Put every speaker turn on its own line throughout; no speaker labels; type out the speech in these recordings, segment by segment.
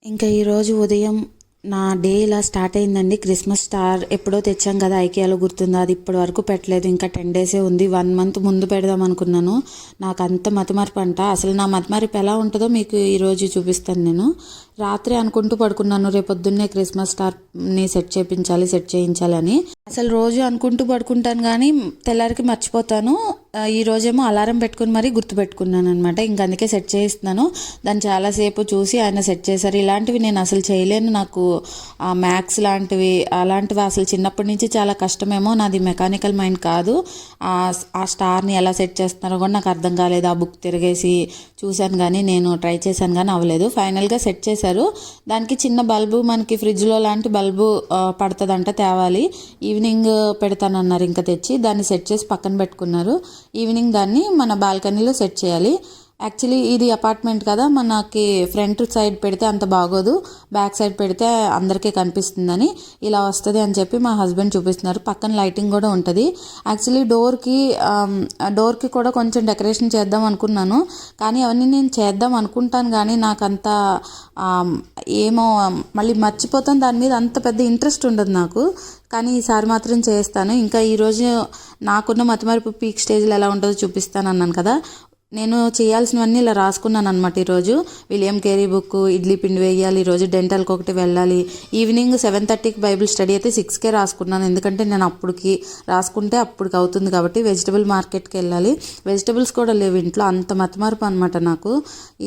ఇంకా ఈరోజు ఉదయం నా డే ఇలా స్టార్ట్ అయిందండి. క్రిస్మస్ స్టార్ ఎప్పుడో తెచ్చాం కదా, ఐకియాలో గుర్తుందా, అది ఇప్పటి వరకు పెట్టలేదు. ఇంకా 10 డేసే ఉంది. 1 మంత్ ముందు పెడదాం అనుకున్నాను. నాకు అంత మతిమరుపు అంట. అసలు నా మతిమరుపు ఎలా ఉంటుందో మీకు ఈరోజు చూపిస్తాను. నేను రాత్రి అనుకుంటూ పడుకున్నాను, రేపొద్దున్నే క్రిస్మస్ స్టార్ని సెట్ చేయించాలని. అసలు రోజు అనుకుంటూ పడుకుంటాను కానీ తెల్లారికి మర్చిపోతాను. ఈ రోజేమో అలారం పెట్టుకుని మరీ గుర్తుపెట్టుకున్నాను అనమాట. ఇంక అందుకే సెట్ చేయిస్తున్నాను. దాన్ని చాలాసేపు చూసి ఆయన సెట్ చేశారు. ఇలాంటివి నేను అసలు చేయలేను. నాకు మ్యాథ్స్ లాంటివి అలాంటివి అసలు చిన్నప్పటి నుంచి చాలా కష్టమేమో. నాది మెకానికల్ మైండ్ కాదు. ఆ స్టార్ని ఎలా సెట్ చేస్తున్నారో కూడా నాకు అర్థం కాలేదు. ఆ బుక్ తిరిగేసి చూశాను కానీ నేను ట్రై చేశాను కానీ అవ్వలేదు. ఫైనల్గా సెట్ చేశారు. దానికి చిన్న బల్బు, మనకి ఫ్రిడ్జ్లో లాంటి బల్బు పడుతుందంట, తేవాలి. ఈవినింగ్ పెడతానన్నారు. ఇంకా తెచ్చి దాన్ని సెట్ చేసి పక్కన పెట్టుకున్నారు. ఈవినింగ్ దాన్ని మన బాల్కనీలో సెట్ చేయాలి. యాక్చువల్లీ ఇది అపార్ట్మెంట్ కదా, మనకి ఫ్రంట్ సైడ్ పెడితే అంత బాగోదు, బ్యాక్ సైడ్ పెడితే అందరికీ కనిపిస్తుందని ఇలా వస్తుంది అని చెప్పి మా హస్బెండ్ చూపిస్తున్నారు. పక్కన లైటింగ్ కూడా ఉంటుంది. యాక్చువల్లీ డోర్కి కూడా కొంచెం డెకరేషన్ చేద్దాం అనుకున్నాను. కానీ అవన్నీ నేను చేద్దాం అనుకుంటాను కానీ నాకంత ఏమో మళ్ళీ మర్చిపోతాను. దాని మీద అంత పెద్ద ఇంట్రెస్ట్ ఉండదు నాకు. కానీ ఈసారి మాత్రం చేస్తాను. ఇంకా ఈరోజు నాకున్న మతిమరుపు పీక్ స్టేజ్లో ఎలా ఉంటుందో చూపిస్తాను అన్నాను కదా. నేను చేయాల్సినవన్నీ ఇలా రాసుకున్నాను అనమాట. ఈరోజు విలియం కేరీ బుక్, ఇడ్లీ పిండి వేయాలి, ఈరోజు డెంటల్కి ఒకటి వెళ్ళాలి. ఈవినింగ్ 7:30కి బైబిల్ స్టడీ అయితే 6కే రాసుకున్నాను. ఎందుకంటే నేను అప్పటికి రాసుకుంటే అప్పటికి అవుతుంది కాబట్టి. వెజిటబుల్ మార్కెట్కి వెళ్ళాలి. వెజిటబుల్స్ కూడా లేవు ఇంట్లో. అంత మతిమరుపు అనమాట నాకు.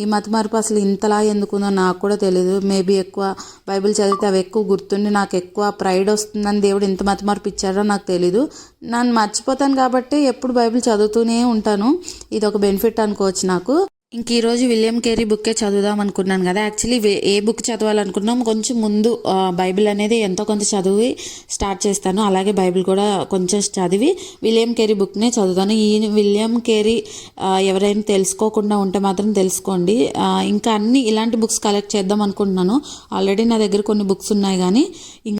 ఈ మతిమరుపు అసలు ఇంతలా ఎందుకుందో నాకు కూడా తెలియదు. మేబీ ఎక్కువ బైబిల్ చదివితే అవి ఎక్కువ గుర్తుండి నాకు ఎక్కువ ప్రైడ్ వస్తుందని దేవుడు ఇంత మతిమరుపు ఇచ్చారో నాకు తెలీదు. నన్ను మర్చిపోతాను కాబట్టి ఎప్పుడు బైబిల్ చదువుతూనే ఉంటాను. ఇది ఒక బెనిఫిట్ అనుకోవచ్చు నాకు. ఇంక ఈరోజు విలియం కేరీ బుక్కే చదువుదాం అనుకున్నాను కదా. యాక్చువల్లీ ఏ బుక్ చదవాలనుకున్నాం, కొంచెం ముందు బైబిల్ అనేది ఎంతో కొంత చదివి స్టార్ట్ చేస్తాను. అలాగే బైబిల్ కూడా కొంచెం చదివి విలియం కేరీ బుక్నే చదువుతాను. ఈ విలియం కేరీ ఎవరైనా తెలుసుకోకుండా ఉంటే మాత్రం తెలుసుకోండి. ఇంకా అన్ని ఇలాంటి బుక్స్ కలెక్ట్ చేద్దాం అనుకుంటున్నాను. ఆల్రెడీ నా దగ్గర కొన్ని బుక్స్ ఉన్నాయి కానీ